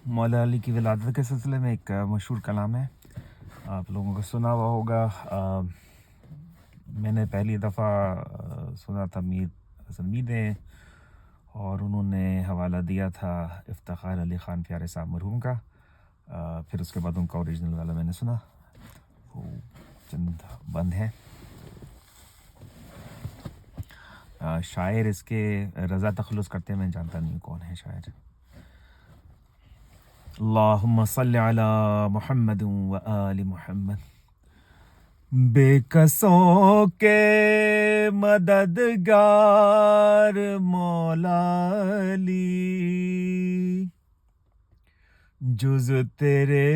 مولا علی کی ولادت کے سلسلے میں ایک مشہور کلام ہے، آپ لوگوں کو سنا ہوا ہوگا۔ میں نے پہلی دفعہ سنا تھا میر حسن میر نے، اور انہوں نے حوالہ دیا تھا افتخار علی خان پیارے صاحب مرحوم کا۔ پھر اس کے بعد ان کا اوریجنل والا میں نے سنا، وہ چند بند ہیں۔ شاعر اس کے رضا تخلص کرتے ہیں، میں جانتا نہیں کون ہے شاعر۔ اللہم صلی علی محمد و آل محمد۔ بے کسوں کے مددگار مولا علی، جز تیرے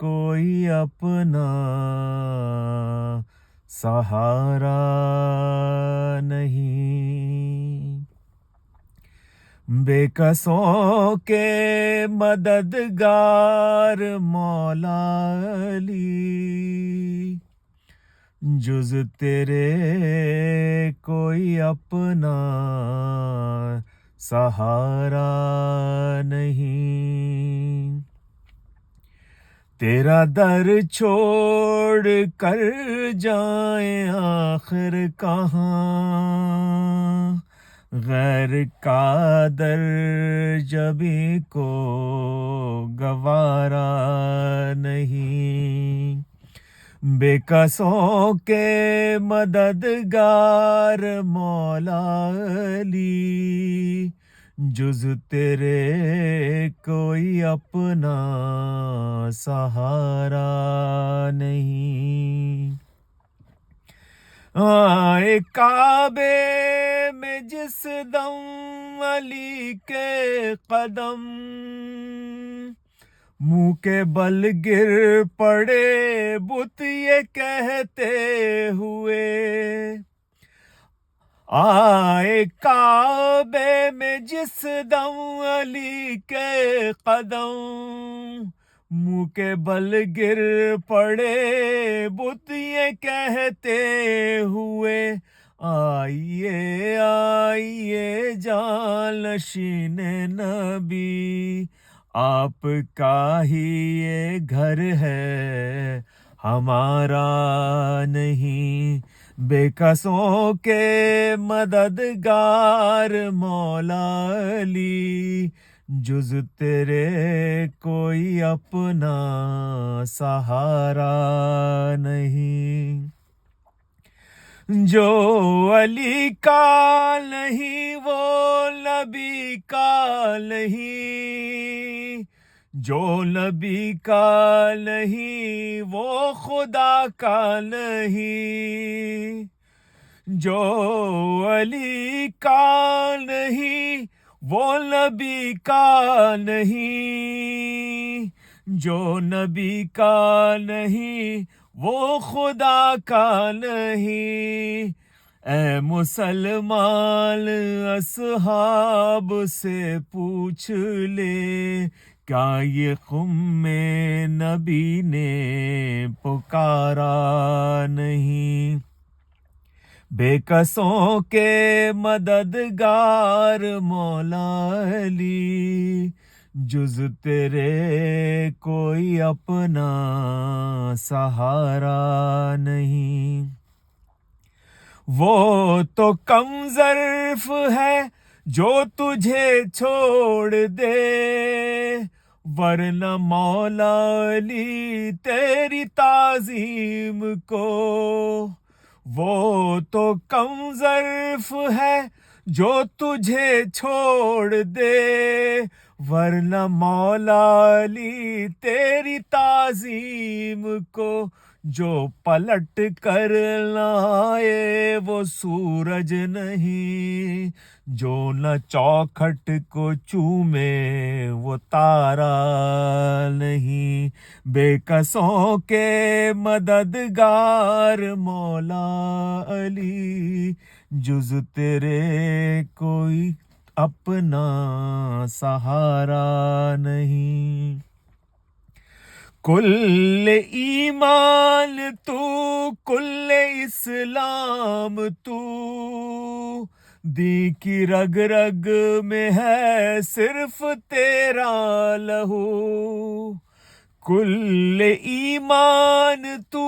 کوئی اپنا سہارا نہیں۔ بے کسوں کے مددگار مولا علی، جز تیرے کوئی اپنا سہارا نہیں۔ تیرا در چھوڑ کر جائیں آخر کہاں، غیر کا در جبھی کو گوارا نہیں۔ بے کسوں کے مددگار مولا علی، جز تیرے کوئی اپنا سہارا نہیں۔ آئے کعبے میں جس دم علی کے قدم، منہ کے بل گر پڑے بت یہ کہتے ہوئے۔ آئے کعبے میں جس دم علی کے قدم، منہ کے بل گر پڑے بت یہ کہتے ہوئے۔ آئیے آئیے جانشین نبی، آپ کا ہی یہ گھر ہے ہمارا نہیں۔ بے کسوں کے مددگار مولا علی، جز تیرے کوئی اپنا سہارا نہیں۔ جو علی کا نہیں وہ نبی کا نہیں، جو نبی کا نہیں وہ خدا کا نہیں۔ جو علی کا نہیں وہ نبی کا نہیں، جو نبی کا نہیں وہ خدا کا نہیں۔ اے مسلمان اصحاب سے پوچھ لے، کیا یہ خم نبی نے پکارا نہیں۔ بے کسوں کے مددگار مولا علی، جز تیرے کوئی اپنا سہارا نہیں۔ وہ تو کم ظرف ہے جو تجھے چھوڑ دے، ورنہ مولا علی تیری تعظیم کو۔ وہ تو کم ظرف ہے جو تجھے چھوڑ دے، ورنہ مولا علی تیری تعظیم کو۔ جو پلٹ کر لائے وہ سورج نہیں، جو نہ چوکھٹ کو چومے وہ تارا نہیں۔ بے کسوں کے مددگار مولا علی، جز تیرے کوئی اپنا سہارا نہیں۔ کل ایمان تو، کل اسلام تو، دی کی رگ رگ میں ہے صرف تیرا لہو، کل ایمان تو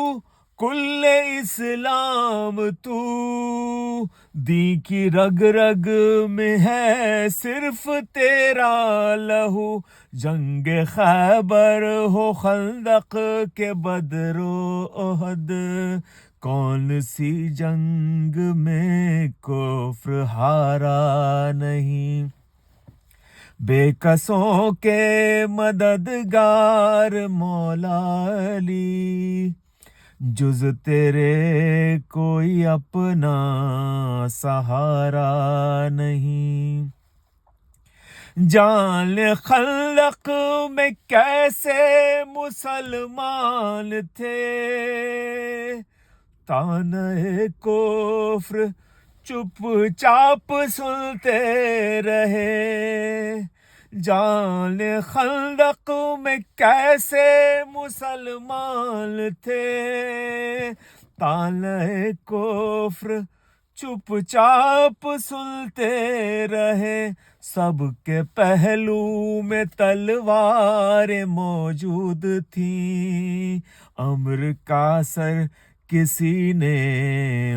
کل اسلام تو، دی کی رگ رگ میں ہے صرف تیرا لہو، جنگ خیبر ہو خندق کے بدر و احد، کون سی جنگ میں کفر ہارا نہیں، بے کسوں کے مددگار مولا علی، جز تیرے کوئی اپنا سہارا نہیں، جان خلق میں کیسے مسلمان تھے، تانے کفر چپ چاپ سنتے رہے، جان خندق میں کیسے مسلمان تھے، تانے کفر چپ چاپ سنتے رہے، سب کے پہلو میں تلواریں موجود تھیں، امر کا سر کسی نے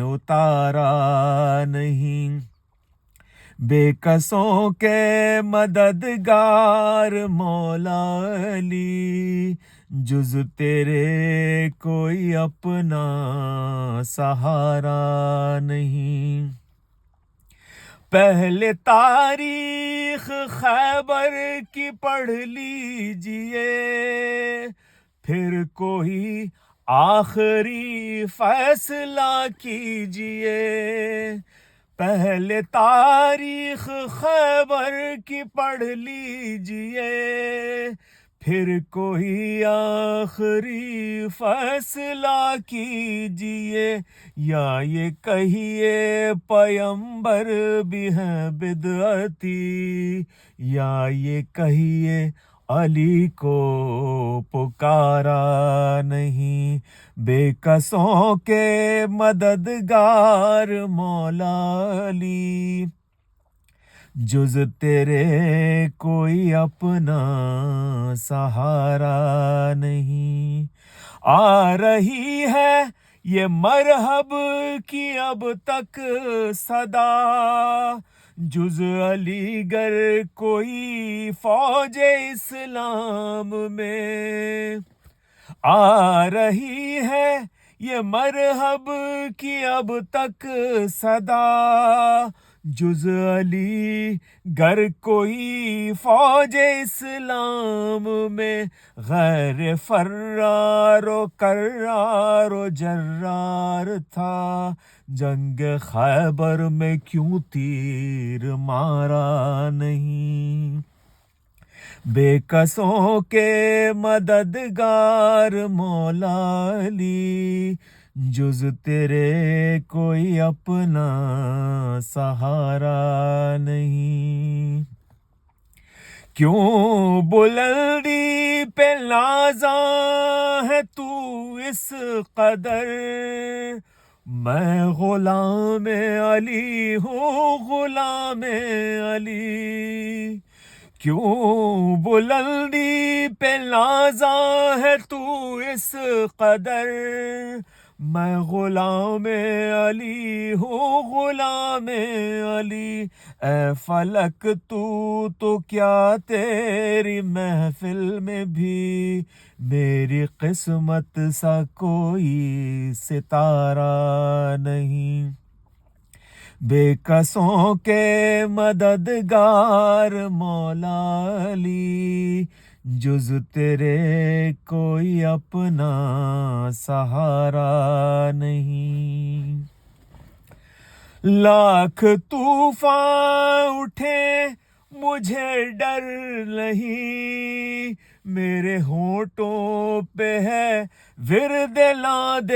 اتارا نہیں، بے کسوں کے مددگار مولا علی، جز تیرے کوئی اپنا سہارا نہیں، پہلے تاریخ خیبر کی پڑھ لیجئے، پھر کوئی آخری فیصلہ کیجئے، پہلے تاریخ خیبر کی پڑھ لیجئے، پھر کوئی آخری فیصلہ کیجئے، یا یہ کہیے پیمبر بھی ہیں بدعتی، یا یہ کہیے علی کو پکارا نہیں، بے کسوں کے مددگار مولا علی، جز تیرے کوئی اپنا سہارا نہیں، آ رہی ہے یہ مرحب کی اب تک صدا، جز علی گر کوئی فوج اسلام میں، آ رہی ہے یہ مرحب کی اب تک صدا، جز علی گر کوئی فوج اسلام میں، غیر فرار و کرار و جرار تھا، جنگ خیبر میں کیوں تیر مارا نہیں، بے کسوں کے مددگار مولا علی، جز تیرے کوئی اپنا سہارا نہیں، کیوں بلندی پہ نازاں ہے تو اس قدر، میں غلام علی ہوں غلام علی، کیوں بلندی پہ نازاں ہے تو اس قدر، میں غلام علی ہوں غلام علی، اے فلک تو کیا تیری محفل میں بھی میری قسمت سا کوئی ستارہ نہیں، بے کسوں کے مددگار مولا علی، جز تیرے کوئی اپنا سہارا نہیں، لاکھ طوفان اٹھے مجھے ڈر نہیں، میرے ہونٹوں پہ ہے ورد لاد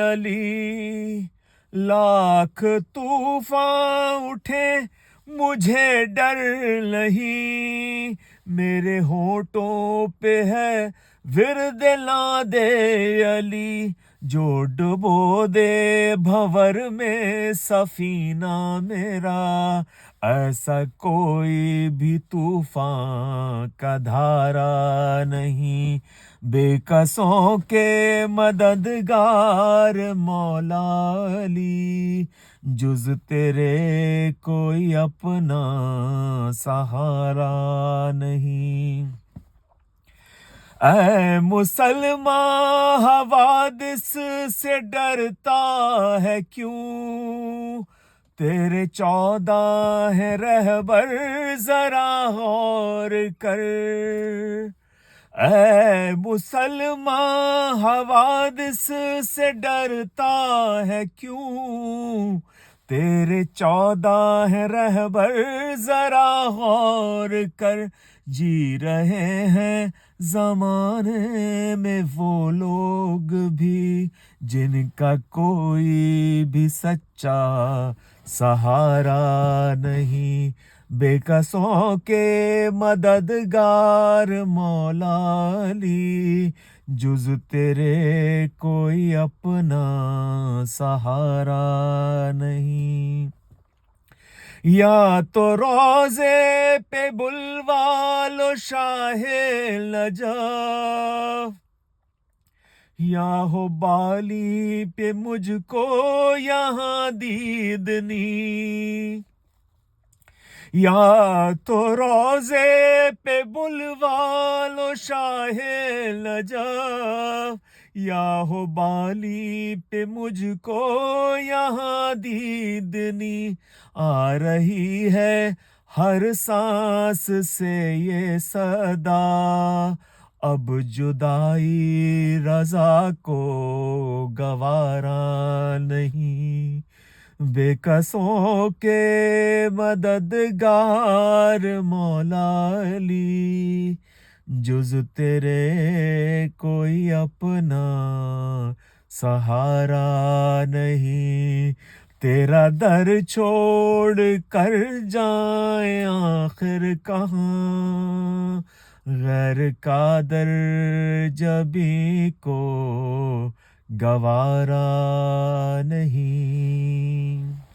علی، لاکھ طوفان اٹھے مجھے ڈر نہیں، میرے ہونٹوں پہ ہے ورد لاد علی، جو ڈبو دے بھنور میں سفینہ میرا، ایسا کوئی بھی طوفان کا دھارا نہیں، بے کسوں کے مددگار مولا علی، جز تیرے کوئی اپنا سہارا نہیں۔ اے مسلمان حوادث سے ڈرتا ہے کیوں، تیرے 14 ہے رہبر ذرا غور کر۔ اے مسلمان حوادث سے ڈرتا ہے کیوں، تیرے 14 ہے رہبر ذرا غور کر۔ جی رہے ہیں زمانے میں وہ لوگ بھی جن کا کوئی بھی سچا سہارا نہیں، بے کسوں کے مددگار مولا علی، جز تیرے کوئی اپنا سہارا نہیں۔ یا تو روزے پہ بلوا لو شاہ نجف، یا ہو بالی پہ مجھ کو یہاں دیدنی، یا تو روزے پہ بلوا لو شاہ نجف، یا ہو بالی پہ مجھ کو یہاں دیدنی، آ رہی ہے ہر سانس سے یہ صدا، اب جدائی رضا کو گوارا نہیں، بے کسوں کے مددگار مولا علی، جز تیرے کوئی اپنا سہارا نہیں۔ تیرا در چھوڑ کر جائیں آخر کہاں، غیر کا در جبیں کو گوارا نہیں۔